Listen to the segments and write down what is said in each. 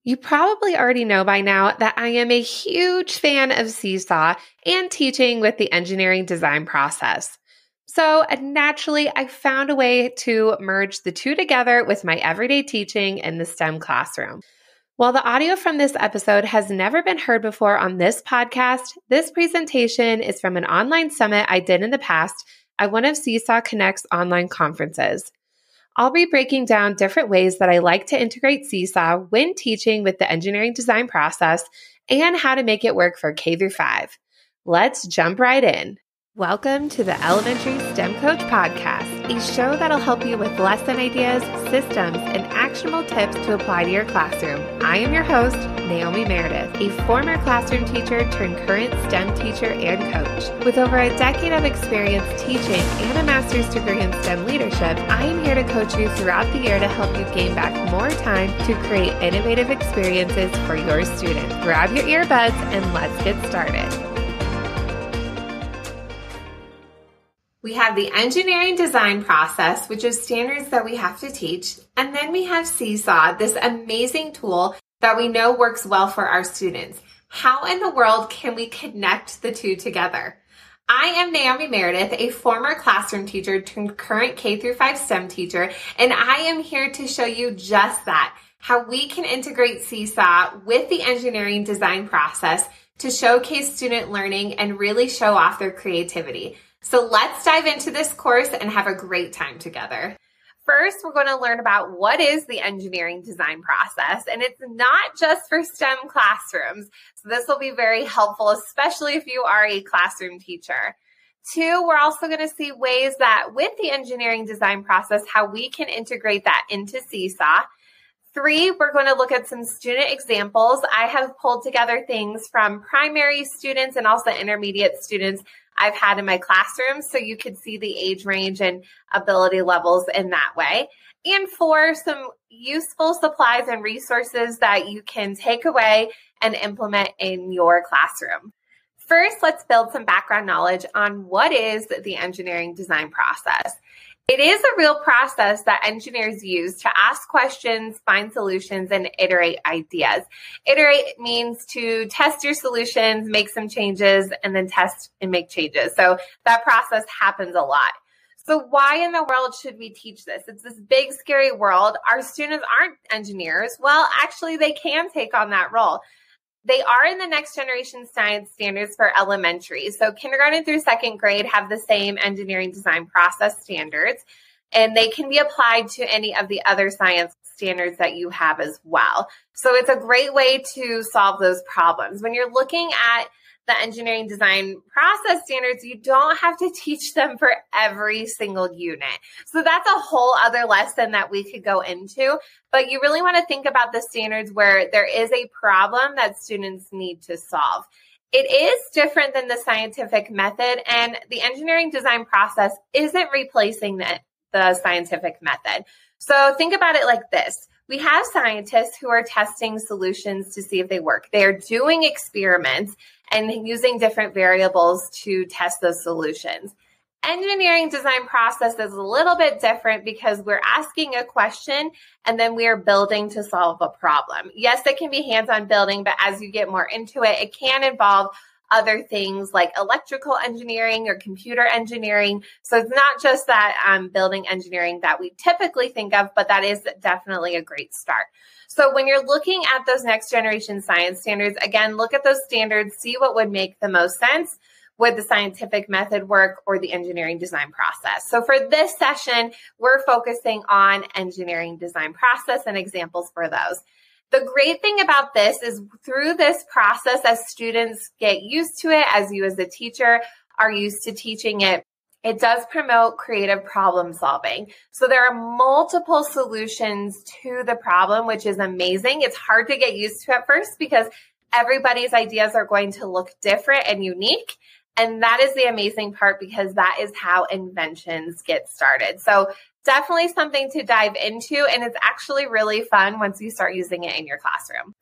You probably already know by now that I am a huge fan of Seesaw and teaching with the engineering design process. So naturally, I found a way to merge the two together with my everyday teaching in the STEM classroom. While the audio from this episode has never been heard before on this podcast, this presentation is from an online summit I did in the past at one of Seesaw Connect's online conferences. I'll be breaking down different ways that I like to integrate Seesaw when teaching with the engineering design process and how to make it work for K through 5. Let's jump right in. Welcome to the Elementary STEM Coach Podcast, a show that'll help you with lesson ideas, systems, and actionable tips to apply to your classroom. I am your host, Naomi Meredith, a former classroom teacher turned current STEM teacher and coach. With over a decade of experience teaching and a master's degree in STEM leadership, I am here to coach you throughout the year to help you gain back more time to create innovative experiences for your students. Grab your earbuds and let's get started. We have the engineering design process, which is standards that we have to teach. And then we have Seesaw, this amazing tool that we know works well for our students. How in the world can we connect the two together? I am Naomi Meredith, a former classroom teacher turned current K through 5 STEM teacher, and I am here to show you just that, how we can integrate Seesaw with the engineering design process to showcase student learning and really show off their creativity. So let's dive into this course and have a great time together. First, we're going to learn about what is the engineering design process, and it's not just for STEM classrooms. So this will be very helpful, especially if you are a classroom teacher. 2, we're also going to see ways that with the engineering design process, how we can integrate that into Seesaw. 3, we're going to look at some student examples. I have pulled together things from primary students and also intermediate students I've had in my classroom, so you could see the age range and ability levels in that way. And 4, some useful supplies and resources that you can take away and implement in your classroom. First, let's build some background knowledge on what is the engineering design process. It is a real process that engineers use to ask questions, find solutions, and iterate ideas. Iterate means to test your solutions, make some changes, and then test and make changes. So that process happens a lot. So why in the world should we teach this? It's this big, scary world. Our students aren't engineers. Well, actually, they can take on that role. They are in the next generation science standards for elementary. So kindergarten through 2nd grade have the same engineering design process standards, and they can be applied to any of the other science standards that you have as well. So it's a great way to solve those problems. When you're looking at the engineering design process standards, you don't have to teach them for every single unit. So that's a whole other lesson that we could go into, but you really want to think about the standards where there is a problem that students need to solve. It is different than the scientific method, and the engineering design process isn't replacing the scientific method. So think about it like this. We have scientists who are testing solutions to see if they work. They're doing experiments and using different variables to test those solutions. Engineering design process is a little bit different because we're asking a question and then we are building to solve a problem. Yes, it can be hands-on building, but as you get more into it, it can involve other things like electrical engineering or computer engineering. So it's not just that building engineering that we typically think of, but that is definitely a great start. So when you're looking at those next generation science standards, again, look at those standards, see what would make the most sense. Would the scientific method work or the engineering design process? So for this session, we're focusing on engineering design process and examples for those. The great thing about this is through this process, as students get used to it, as you as a teacher are used to teaching it, it does promote creative problem solving. So there are multiple solutions to the problem, which is amazing. It's hard to get used to at first because everybody's ideas are going to look different and unique. And that is the amazing part because that is how inventions get started. So definitely something to dive into, and it's actually really fun once you start using it in your classroom.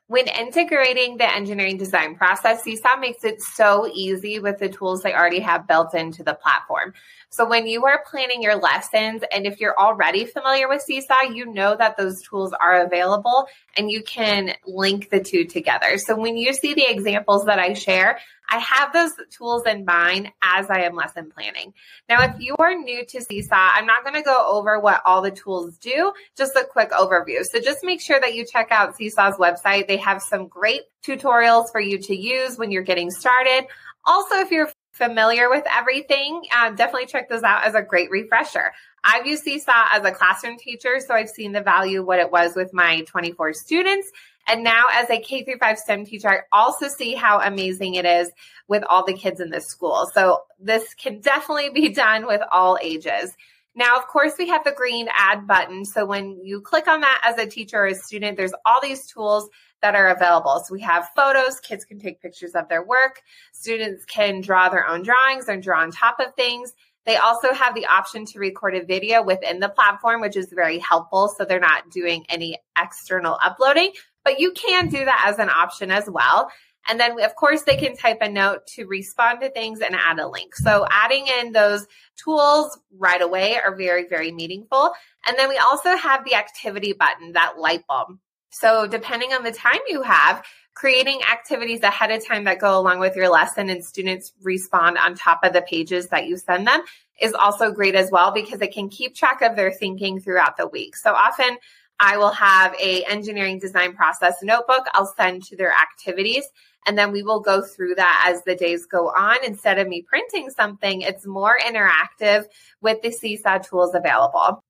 When integrating the engineering design process, Seesaw makes it so easy with the tools they already have built into the platform. So when you are planning your lessons, and if you're already familiar with Seesaw, you know that those tools are available and you can link the two together. So when you see the examples that I share, I have those tools in mind as I am lesson planning. Now, if you are new to Seesaw, I'm not going to go over what all the tools do, just a quick overview. So just make sure that you check out Seesaw's website. They have some great tutorials for you to use when you're getting started. Also, if you're familiar with everything, definitely check those out as a great refresher. I've used Seesaw as a classroom teacher, so I've seen the value of what it was with my 24 students. And now as a K-5 STEM teacher, I also see how amazing it is with all the kids in this school. So this can definitely be done with all ages. Now, of course, we have the green add button. So when you click on that as a teacher or a student, there's all these tools that are available. So we have photos, kids can take pictures of their work, students can draw their own drawings or draw on top of things. They also have the option to record a video within the platform, which is very helpful. So they're not doing any external uploading, but you can do that as an option as well. And then, of course, they can type a note to respond to things and add a link. So adding in those tools right away are very, very meaningful. And then we also have the activity button, that light bulb. So depending on the time you have, creating activities ahead of time that go along with your lesson and students respond on top of the pages that you send them is also great as well, because it can keep track of their thinking throughout the week. So often I will have a engineering design process notebook I'll send to their activities, and then we will go through that as the days go on. Instead of me printing something, it's more interactive with the Seesaw tools available.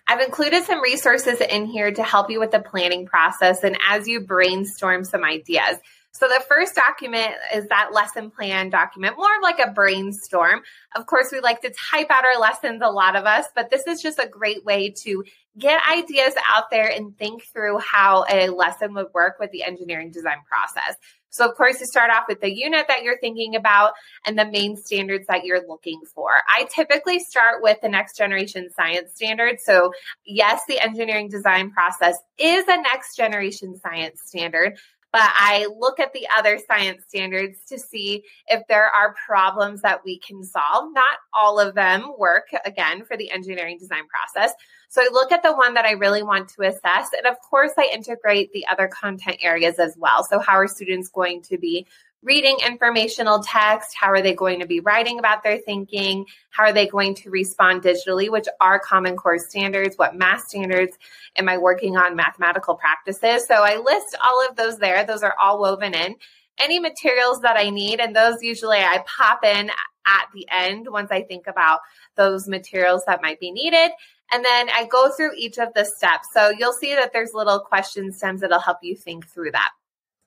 I've included some resources in here to help you with the planning process and as you brainstorm some ideas. So the first document is that lesson plan document, more of like a brainstorm. Of course, we like to type out our lessons, a lot of us, but this is just a great way to get ideas out there and think through how a lesson would work with the engineering design process. So of course, you start off with the unit that you're thinking about and the main standards that you're looking for. I typically start with the next generation science standard. So yes, the engineering design process is a next generation science standard, but I look at the other science standards to see if there are problems that we can solve. Not all of them work, again, for the engineering design process. So I look at the one that I really want to assess. And of course, I integrate the other content areas as well. So how are students going to be reading informational text? How are they going to be writing about their thinking? How are they going to respond digitally, which are Common Core standards? What math standards am I working on? Mathematical practices. So I list all of those there. Those are all woven in. Any materials that I need, and those usually I pop in at the end once I think about those materials that might be needed. And then I go through each of the steps. So you'll see that there's little question stems that'll help you think through that.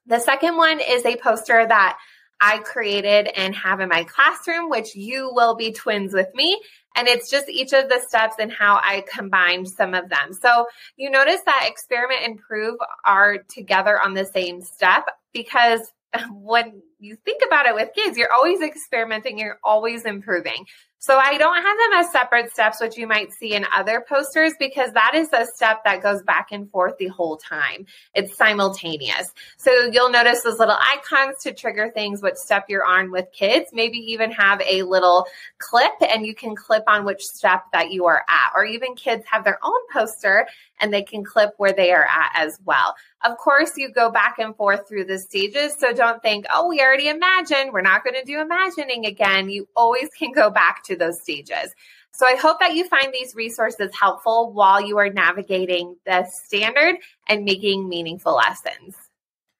The second one is a poster that I created and have in my classroom, which you will be twins with me. And it's just each of the steps and how I combined some of them. So you notice that experiment and prove are together on the same step, because when you think about it with kids, you're always experimenting, you're always improving. So I don't have them as separate steps, which you might see in other posters, because that is a step that goes back and forth the whole time. It's simultaneous. So you'll notice those little icons to trigger things, what step you're on with kids. Maybe even have a little clip and you can clip on which step that you are at. Or even kids have their own poster and they can clip where they are at as well. Of course, you go back and forth through the stages. So don't think, oh, we already imagined. We're not going to do imagining again. You always can go back to those stages. So I hope that you find these resources helpful while you are navigating the standard and making meaningful lessons.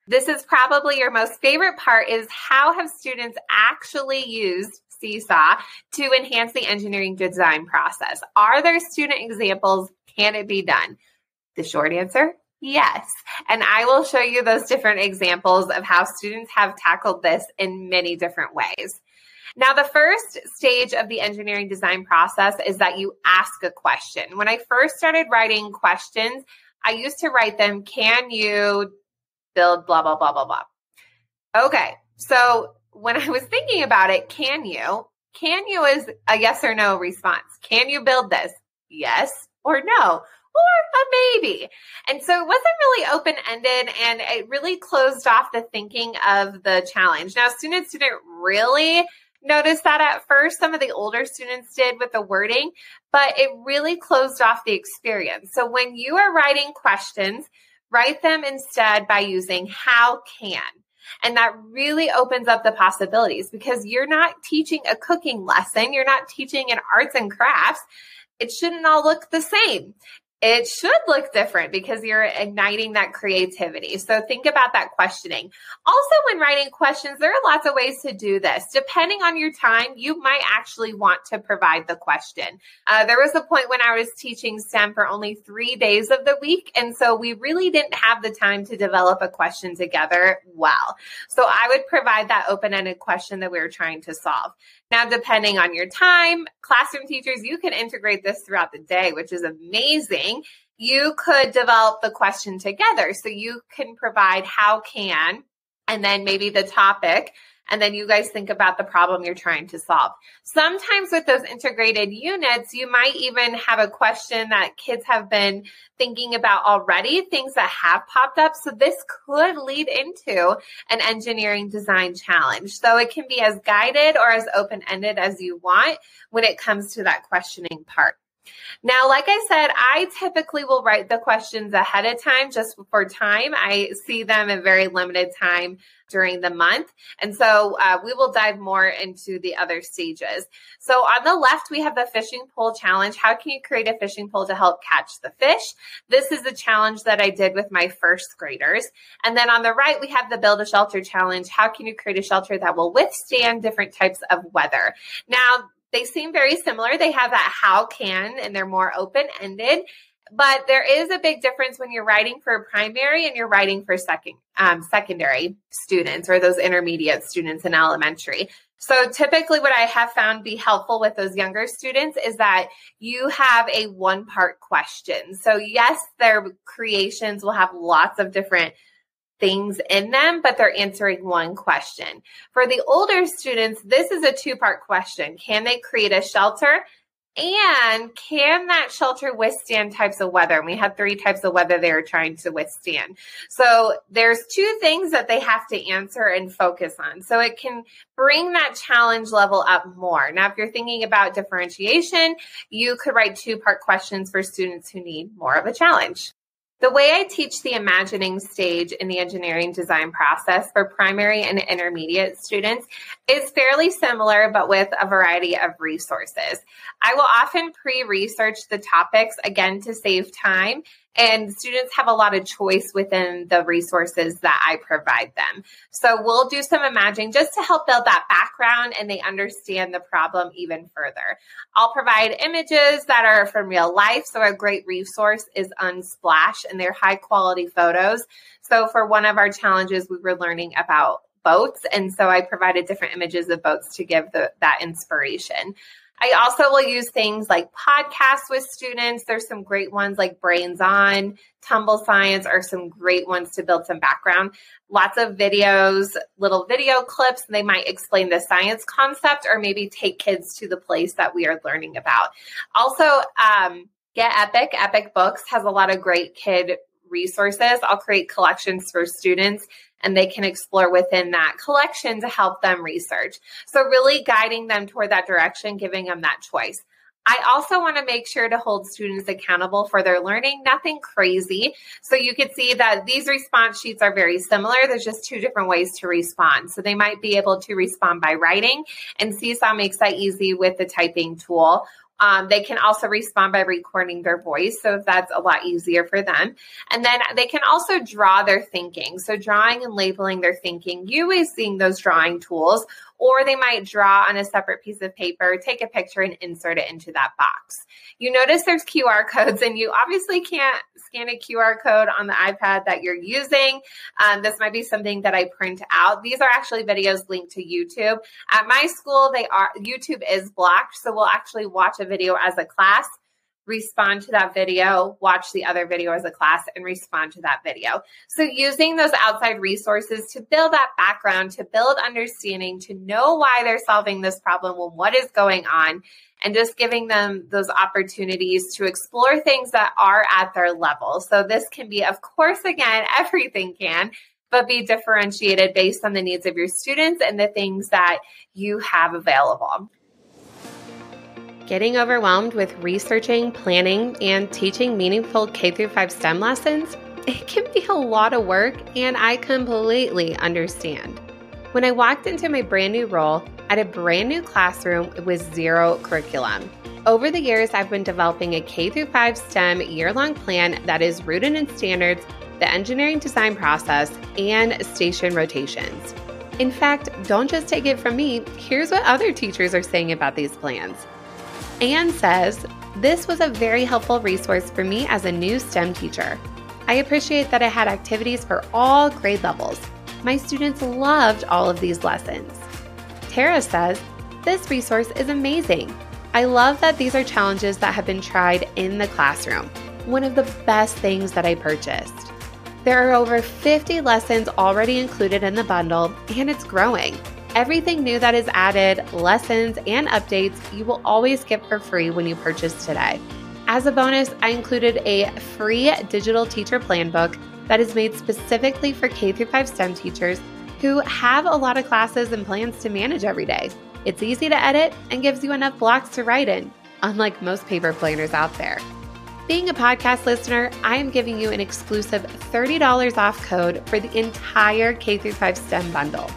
This is probably your most favorite part, is how have students actually used Seesaw to enhance the engineering design process? Are there student examples? Can it be done? The short answer, yes. And I will show you those different examples of how students have tackled this in many different ways. Now, the first stage of the engineering design process is that you ask a question. When I first started writing questions, I used to write them, can you build blah, blah, blah, blah, blah. Okay, so when I was thinking about it, can you is a yes or no response. Can you build this? Yes or no. Or a maybe. And so it wasn't really open-ended, and it really closed off the thinking of the challenge. Now, students didn't really Notice that at first some of the older students did with the wording, but it really closed off the experience. So when you are writing questions, write them instead by using how can. And that really opens up the possibilities because you're not teaching a cooking lesson. You're not teaching an arts and crafts. It shouldn't all look the same. It should look different because you're igniting that creativity. So think about that questioning. Also, when writing questions, there are lots of ways to do this. Depending on your time, you might actually want to provide the question. There was a point when I was teaching STEM for only 3 days of the week. And so we really didn't have the time to develop a question together well. So I would provide that open-ended question that we were trying to solve. Now, depending on your time, classroom teachers, you can integrate this throughout the day, which is amazing. You could develop the question together. So you can provide how can, and then maybe the topic, and then you guys think about the problem you're trying to solve. Sometimes with those integrated units, you might even have a question that kids have been thinking about already, things that have popped up. So this could lead into an engineering design challenge. So it can be as guided or as open-ended as you want when it comes to that questioning part. Now, like I said, I typically will write the questions ahead of time just for time. I see them in very limited time during the month. And so we will dive more into the other stages. So on the left, we have the fishing pole challenge. How can you create a fishing pole to help catch the fish? This is a challenge that I did with my first graders. And then on the right, we have the build a shelter challenge. How can you create a shelter that will withstand different types of weather? Now, they seem very similar. They have that how can, and they're more open-ended. But there is a big difference when you're writing for primary and you're writing for secondary students or those intermediate students in elementary. So typically what I have found be helpful with those younger students is that you have a one-part question. So yes, their creations will have lots of different things in them, but they're answering one question. For the older students, this is a two-part question. Can they create a shelter? And can that shelter withstand types of weather? And we had 3 types of weather they were trying to withstand. So there's 2 things that they have to answer and focus on. So it can bring that challenge level up more. Now, if you're thinking about differentiation, you could write 2-part questions for students who need more of a challenge. The way I teach the imagining stage in the engineering design process for primary and intermediate students is fairly similar, but with a variety of resources. I will often pre-research the topics, again, to save time, and students have a lot of choice within the resources that I provide them. So we'll do some imagining just to help build that background and they understand the problem even further. I'll provide images that are from real life. So a great resource is Unsplash, and they're high quality photos. So for one of our challenges, we were learning about boats. And so I provided different images of boats to give that inspiration. I also will use things like podcasts with students. There's some great ones like Brains On, Tumble Science are some great ones to build some background. Lots of videos, little video clips, and they might explain the science concept or maybe take kids to the place that we are learning about. Also, Get Epic. Epic Books has a lot of great kid resources. I'll create collections for students and they can explore within that collection to help them research. So really guiding them toward that direction, giving them that choice. I also want to make sure to hold students accountable for their learning, nothing crazy. So you can see that these response sheets are very similar. There's just 2 different ways to respond. So they might be able to respond by writing, and Seesaw makes that easy with the typing tool. They can also respond by recording their voice, so that's a lot easier for them. And then they can also draw their thinking. So drawing and labeling their thinking, using those drawing tools, or they might draw on a separate piece of paper, take a picture and insert it into that box. You notice there's QR codes, and you obviously can't scan a QR code on the iPad that you're using. This might be something that I print out. These are actually videos linked to YouTube. At my school, YouTube is blocked, so we'll actually watch a video as a class, respond to that video, watch the other video as a class, and respond to that video. So using those outside resources to build that background, to build understanding, to know why they're solving this problem and what is going on, and just giving them those opportunities to explore things that are at their level. So this can be, of course, again, everything can. but be differentiated based on the needs of your students and the things that you have available. Getting overwhelmed with researching, planning, and teaching meaningful K-5 STEM lessons? It can be a lot of work, and I completely understand. When I walked into my brand new role at a brand new classroom with zero curriculum, over the years, I've been developing a K-5 STEM year-long plan that is rooted in standards, the engineering design process, and station rotations. In fact, don't just take it from me. Here's what other teachers are saying about these plans. Anne says, "This was a very helpful resource for me as a new STEM teacher. I appreciate that it had activities for all grade levels. My students loved all of these lessons." Tara says, "This resource is amazing. I love that these are challenges that have been tried in the classroom. One of the best things that I purchased. There are over 50 lessons already included in the bundle, and it's growing. Everything new that is added, lessons, and updates, you will always get for free when you purchase today. As a bonus, I included a free digital teacher plan book that is made specifically for K-5 STEM teachers who have a lot of classes and plans to manage every day. It's easy to edit and gives you enough blocks to write in, unlike most paper planners out there. Being a podcast listener, I am giving you an exclusive $30 off code for the entire K-5 STEM bundle.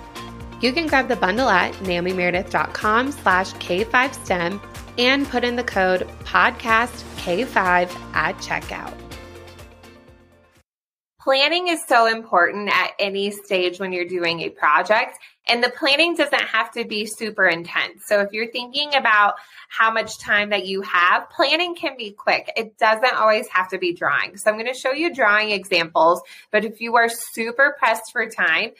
You can grab the bundle at naomimeredith.com/K5STEM and put in the code PODCASTK5 at checkout. Planning is so important at any stage when you're doing a project, and the planning doesn't have to be super intense. So if you're thinking about how much time that you have, planning can be quick. It doesn't always have to be drawing. So I'm going to show you drawing examples, but if you are super pressed for time,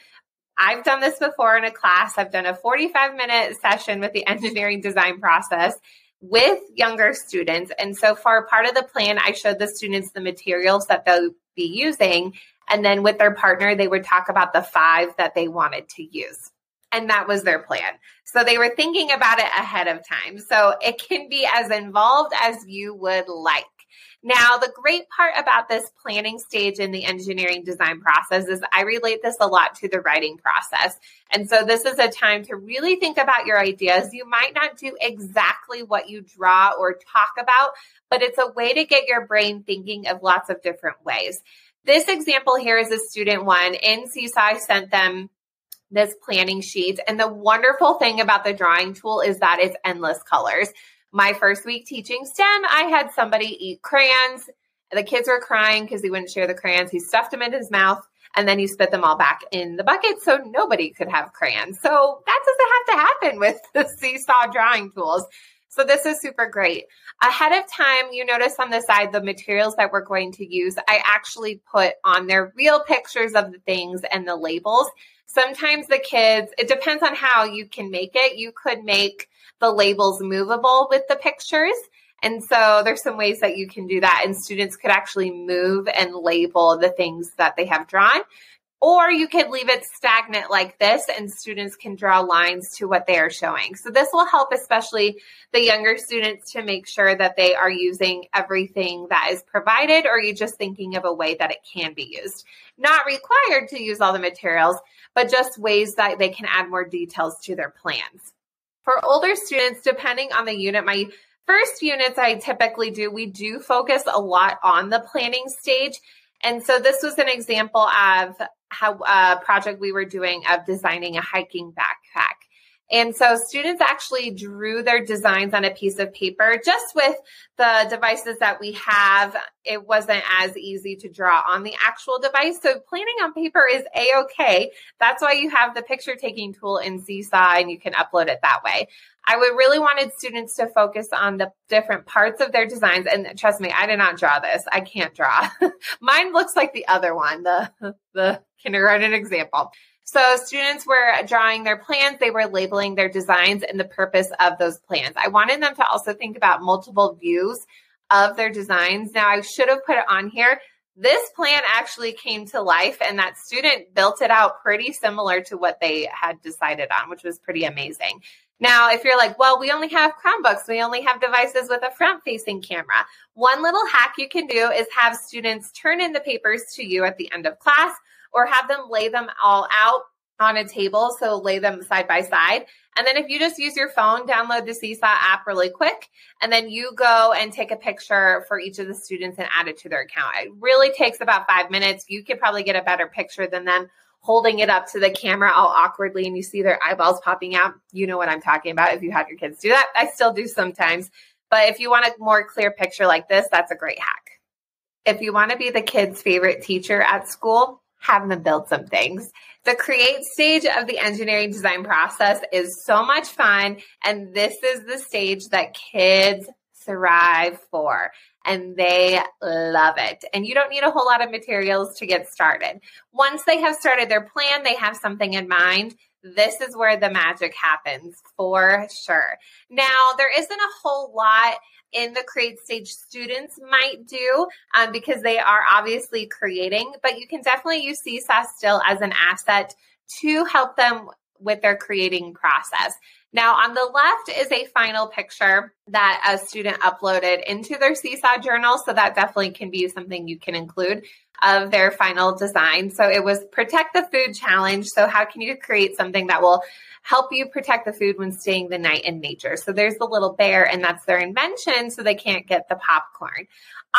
I've done this before in a class. I've done a 45-minute session with the engineering design process with younger students. And so for part of the plan, I showed the students the materials that they'll be using. And then with their partner, they would talk about the 5 that they wanted to use. And that was their plan. So they were thinking about it ahead of time. So it can be as involved as you would like. Now, the great part about this planning stage in the engineering design process is I relate this a lot to the writing process. And so this is a time to really think about your ideas. You might not do exactly what you draw or talk about, but it's a way to get your brain thinking of lots of different ways. This example here is a student one. In Seesaw, I sent them this planning sheet. And the wonderful thing about the drawing tool is that it's endless colors. My first week teaching STEM, I had somebody eat crayons. The kids were crying because he wouldn't share the crayons. He stuffed them in his mouth, and then he spit them all back in the bucket so nobody could have crayons. So that doesn't have to happen with the Seesaw drawing tools. So this is super great. Ahead of time, you notice on the side the materials that we're going to use, I actually put on there real pictures of the things and the labels. Sometimes the kids, it depends on how you can make it. You could make the labels movable with the pictures. And so there's some ways that you can do that. And students could actually move and label the things that they have drawn. Or you could leave it stagnant like this and students can draw lines to what they are showing. So this will help especially the younger students to make sure that they are using everything that is provided, or you're just thinking of a way that it can be used. Not required to use all the materials, but just ways that they can add more details to their plans. For older students, depending on the unit, my first units I typically do, we do focus a lot on the planning stage. And so this was an example of how a project we were doing of designing a hiking backpack. And so students actually drew their designs on a piece of paper. Just with the devices that we have, it wasn't as easy to draw on the actual device. So planning on paper is A-okay. That's why you have the picture taking tool in Seesaw and you can upload it that way. I would really wanted students to focus on the different parts of their designs. And trust me, I did not draw this. I can't draw. Mine looks like the other one, the kindergarten example. So students were drawing their plans, they were labeling their designs and the purpose of those plans. I wanted them to also think about multiple views of their designs. Now, I should have put it on here. This plan actually came to life and that student built it out pretty similar to what they had decided on, which was pretty amazing. Now, if you're like, well, we only have Chromebooks, we only have devices with a front-facing camera. One little hack you can do is have students turn in the papers to you at the end of class, or have them lay them all out on a table. So lay them side by side. And then if you just use your phone, download the Seesaw app really quick, and then you go and take a picture for each of the students and add it to their account. It really takes about 5 minutes. You could probably get a better picture than them holding it up to the camera all awkwardly and you see their eyeballs popping out. You know what I'm talking about if you have your kids do that. I still do sometimes. But if you want a more clear picture like this, that's a great hack. If you want to be the kids' favorite teacher at school, have them build some things. The create stage of the engineering design process is so much fun, and this is the stage that kids thrive for, and they love it. And you don't need a whole lot of materials to get started. Once they have started their plan, they have something in mind. This is where the magic happens for sure. Now, there isn't a whole lot in the create stage students might do because they are obviously creating, but you can definitely use Seesaw still as an asset to help them with their creating process. Now, on the left is a final picture that a student uploaded into their Seesaw journal. So that definitely can be something you can include of their final design. So it was Protect the Food Challenge. So how can you create something that will help you protect the food when staying the night in nature? So there's the little bear, and that's their invention, so they can't get the popcorn.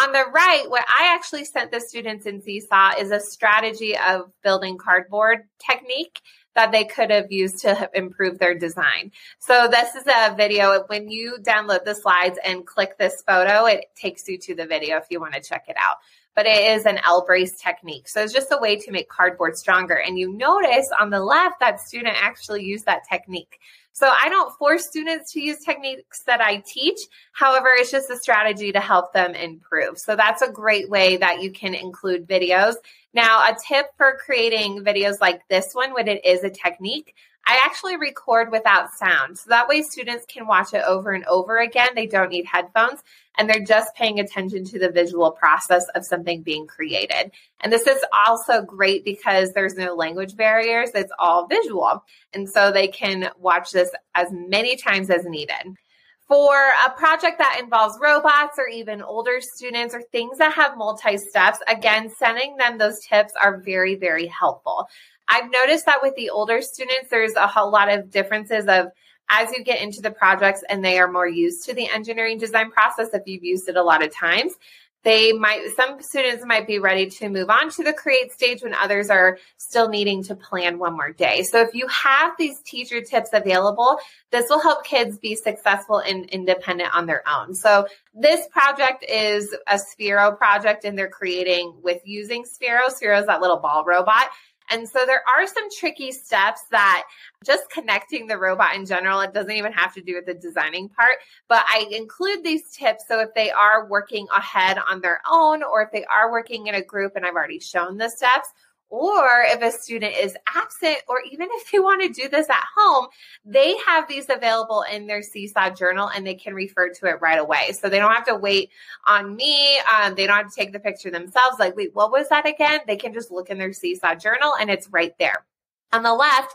On the right, what I actually sent the students in Seesaw is a strategy of building cardboard technique that they could have used to improve their design. So this is a video. When you download the slides and click this photo, it takes you to the video if you want to check it out. But it is an L-brace technique. So it's just a way to make cardboard stronger. And you notice on the left that student actually used that technique. So I don't force students to use techniques that I teach. However, it's just a strategy to help them improve. So that's a great way that you can include videos. Now, a tip for creating videos like this one, when it is a technique, I actually record without sound. So that way students can watch it over and over again. They don't need headphones, and they're just paying attention to the visual process of something being created. And this is also great because there's no language barriers. It's all visual. And so they can watch this as many times as needed. For a project that involves robots or even older students or things that have multi-steps, again, sending them those tips are very, very helpful. I've noticed that with the older students, there's a whole lot of differences of as you get into the projects and they are more used to the engineering design process, if you've used it a lot of times, some students might be ready to move on to the create stage when others are still needing to plan one more day. So if you have these teacher tips available, this will help kids be successful and independent on their own. So this project is a Sphero project, and they're creating with using Sphero. Sphero is that little ball robot. And so there are some tricky steps that just connecting the robot in general, it doesn't even have to do with the designing part, but I include these tips so if they are working ahead on their own, or if they are working in a group and I've already shown the steps, or if a student is absent, or even if they want to do this at home, they have these available in their Seesaw journal and they can refer to it right away. So they don't have to wait on me. They don't have to take the picture themselves. Like, wait, what was that again? They can just look in their Seesaw journal and it's right there. On the left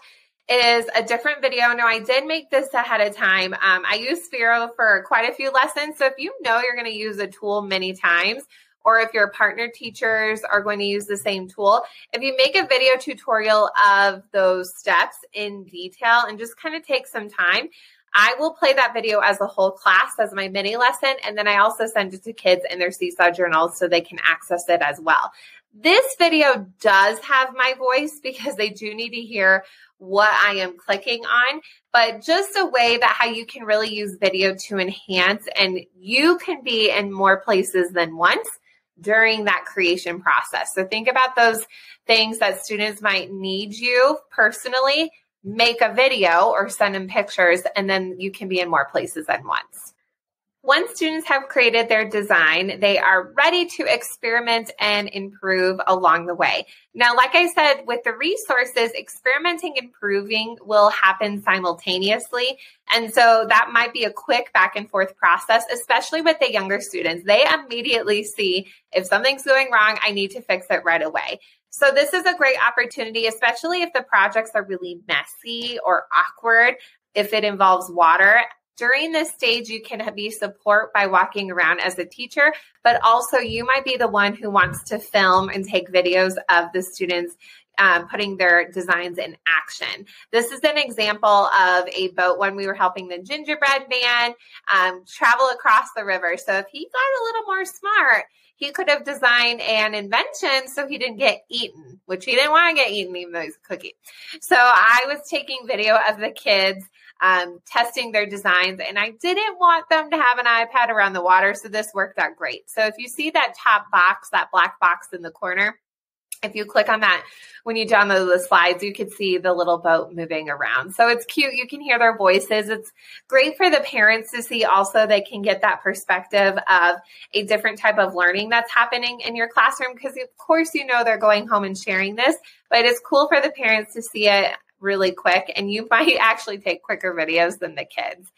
is a different video. Now, I did make this ahead of time. I use Sphero for quite a few lessons. So if you know you're going to use a tool many times, or if your partner teachers are going to use the same tool, if you make a video tutorial of those steps in detail and just kind of take some time, I will play that video as a whole class as my mini lesson. And then I also send it to kids in their Seesaw journals so they can access it as well. This video does have my voice because they do need to hear what I am clicking on, but just a way that how you can really use video to enhance, and you can be in more places than once during that creation process. So think about those things that students might need you personally, make a video or send them pictures, and then you can be in more places than once. Once students have created their design, they are ready to experiment and improve along the way. Now, like I said, with the resources, experimenting and improving will happen simultaneously. And so that might be a quick back and forth process, especially with the younger students. They immediately see if something's going wrong, I need to fix it right away. So this is a great opportunity, especially if the projects are really messy or awkward, if it involves water. During this stage, you can be support by walking around as a teacher, but also you might be the one who wants to film and take videos of the students putting their designs in action. This is an example of a boat when we were helping the gingerbread man travel across the river. So if he got a little more smart, he could have designed an invention so he didn't get eaten, which he didn't want to get eaten even though he's a cookie. So I was taking video of the kids testing their designs, and I didn't want them to have an iPad around the water, so this worked out great. So if you see that top box, that black box in the corner, if you click on that, when you download the slides, you can see the little boat moving around. So it's cute. You can hear their voices. It's great for the parents to see also. They can get that perspective of a different type of learning that's happening in your classroom because, of course, you know they're going home and sharing this, but it's cool for the parents to see it really quick, and you might actually take quicker videos than the kids.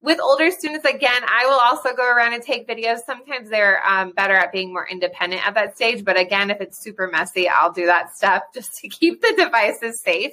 With older students, again, I will also go around and take videos. Sometimes they're better at being more independent at that stage. But again, if it's super messy, I'll do that stuff just to keep the devices safe.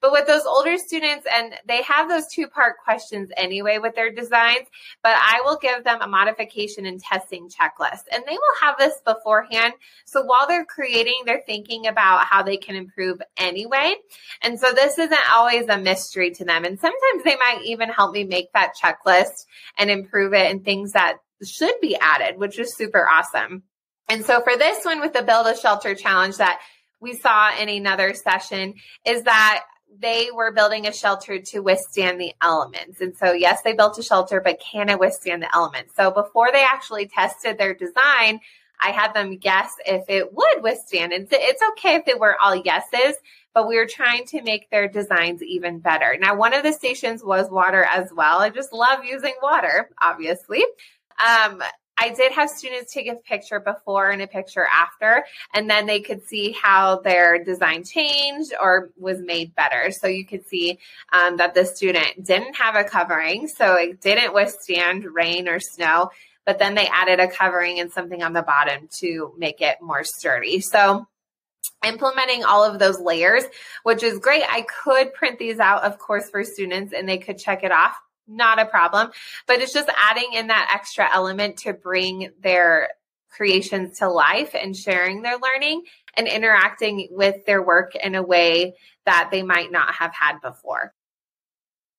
But with those older students, and they have those two-part questions anyway with their designs, but I will give them a modification and testing checklist. And they will have this beforehand. So while they're creating, they're thinking about how they can improve anyway. And so this isn't always a mystery to them. And sometimes they might even help me make that checklist and improve it and things that should be added, which is super awesome. And so for this one with the Build a Shelter Challenge that we saw in another session is that they were building a shelter to withstand the elements. And so, yes, they built a shelter, but can it withstand the elements? So before they actually tested their design, I had them guess if it would withstand. And it's okay if they were all yeses, but we were trying to make their designs even better. Now, one of the stations was water as well. I just love using water, obviously. I did have students take a picture before and a picture after, and then they could see how their design changed or was made better. So you could see that the student didn't have a covering, so it didn't withstand rain or snow, but then they added a covering and something on the bottom to make it more sturdy. So implementing all of those layers, which is great. I could print these out, of course, for students, and they could check it off. Not a problem, but it's just adding in that extra element to bring their creations to life and sharing their learning and interacting with their work in a way that they might not have had before.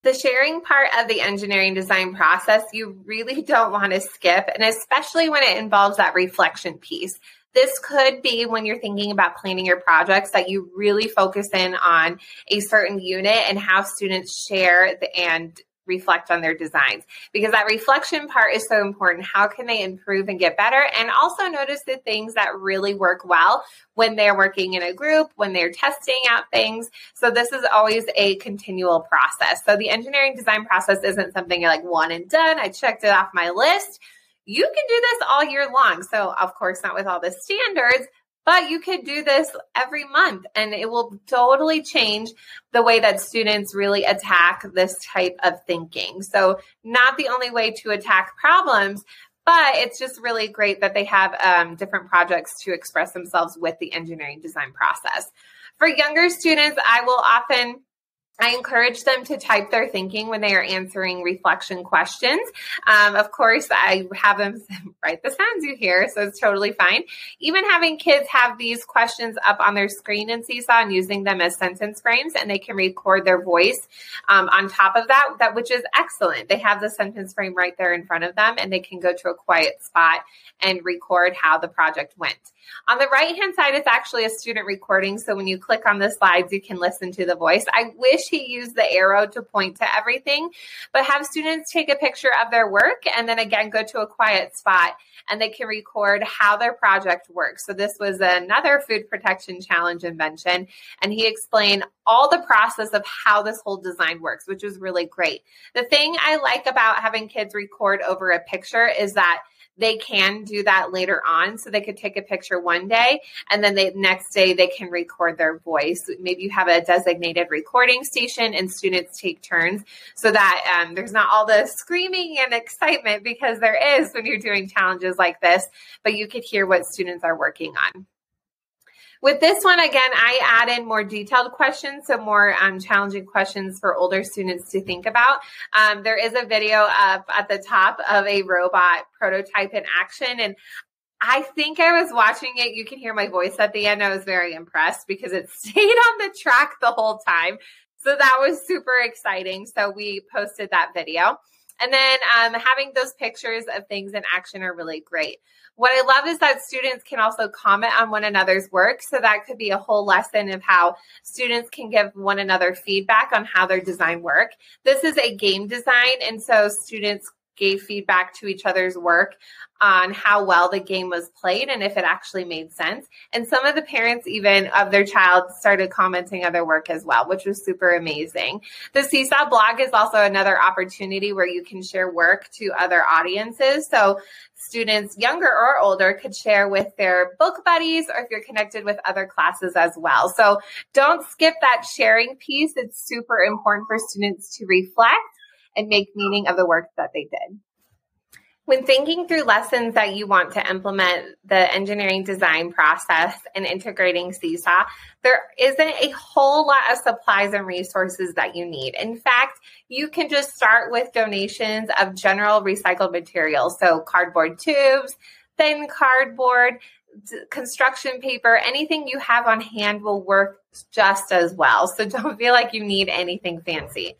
The sharing part of the engineering design process, you really don't want to skip, and especially when it involves that reflection piece. This could be when you're thinking about planning your projects that you really focus in on a certain unit and how students share and reflect on their designs, because that reflection part is so important. How can they improve and get better? And also notice the things that really work well when they're working in a group, when they're testing out things. So this is always a continual process. So the engineering design process isn't something you're like one and done. I checked it off my list. You can do this all year long. So of course, not with all the standards, but you could do this every month, and it will totally change the way that students really attack this type of thinking. So not the only way to attack problems, but it's just really great that they have different projects to express themselves with the engineering design process. For younger students, I encourage them to type their thinking when they are answering reflection questions. Of course, I have them write the sounds you hear, so it's totally fine. Even having kids have these questions up on their screen in Seesaw and using them as sentence frames, and they can record their voice on top of that, which is excellent. They have the sentence frame right there in front of them, and they can go to a quiet spot and record how the project went. On the right-hand side, it's actually a student recording, so when you click on the slides, you can listen to the voice. I wish he used the arrow to point to everything, but have students take a picture of their work and then again go to a quiet spot, and they can record how their project works. So this was another food protection challenge invention, and he explained all the process of how this whole design works, which was really great. The thing I like about having kids record over a picture is that they can do that later on. So they could take a picture one day, and then the next day they can record their voice. Maybe you have a designated recording station and students take turns so that there's not all the screaming and excitement, because there is when you're doing challenges like this, but you could hear what students are working on. With this one, again, I add in more detailed questions, so more challenging questions for older students to think about. There is a video up at the top of a robot prototype in action, and I think I was watching it. You can hear my voice at the end. I was very impressed because it stayed on the track the whole time. So that was super exciting. So we posted that video. And then having those pictures of things in action are really great. What I love is that students can also comment on one another's work. So that could be a whole lesson of how students can give one another feedback on how their design work. This is a game design. And so students gave feedback to each other's work on how well the game was played and if it actually made sense. And some of the parents even of their child started commenting on their work as well, which was super amazing. The Seesaw blog is also another opportunity where you can share work to other audiences. So students, younger or older, could share with their book buddies, or if you're connected with other classes as well. So don't skip that sharing piece. It's super important for students to reflect and make meaning of the work that they did. When thinking through lessons that you want to implement the engineering design process and integrating Seesaw, there isn't a whole lot of supplies and resources that you need. In fact, you can just start with donations of general recycled materials. So cardboard tubes, thin cardboard, construction paper, anything you have on hand will work just as well. So don't feel like you need anything fancy.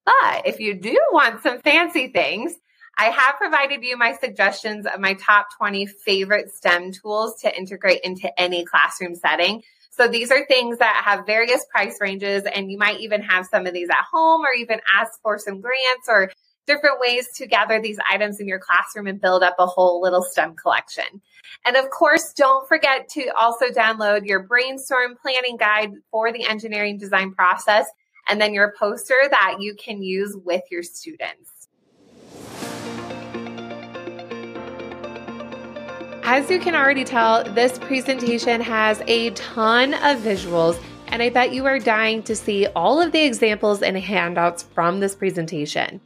But if you do want some fancy things, I have provided you my suggestions of my top 20 favorite STEM tools to integrate into any classroom setting. So these are things that have various price ranges, and you might even have some of these at home or even ask for some grants or different ways to gather these items in your classroom and build up a whole little STEM collection. And of course, don't forget to also download your brainstorm planning guide for the engineering design process, and then your poster that you can use with your students. As you can already tell, this presentation has a ton of visuals, and I bet you are dying to see all of the examples and handouts from this presentation.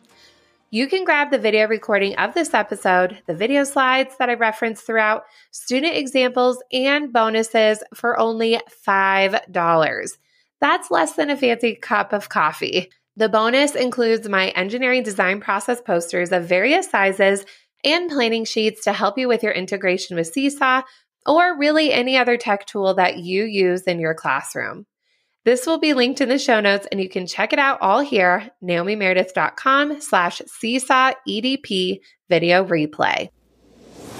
You can grab the video recording of this episode, the video slides that I referenced throughout, student examples, and bonuses for only $5. That's less than a fancy cup of coffee. The bonus includes my engineering design process posters of various sizes and planning sheets to help you with your integration with Seesaw or really any other tech tool that you use in your classroom. This will be linked in the show notes, and you can check it out all here, naomimeredith.com/seesawedp video replay.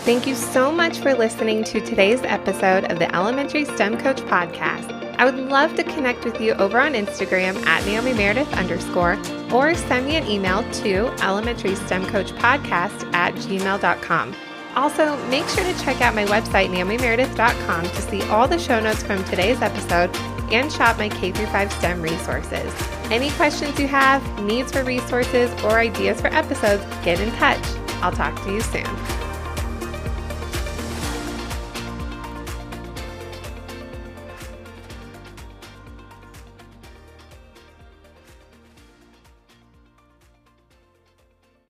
Thank you so much for listening to today's episode of the Elementary STEM Coach Podcast. I would love to connect with you over on Instagram at @NaomiMeredith_ or send me an email to elementarystemcoachpodcast@gmail.com. Also, make sure to check out my website, naomimeredith.com, to see all the show notes from today's episode and shop my K-5 STEM resources. Any questions you have, needs for resources, or ideas for episodes, get in touch. I'll talk to you soon.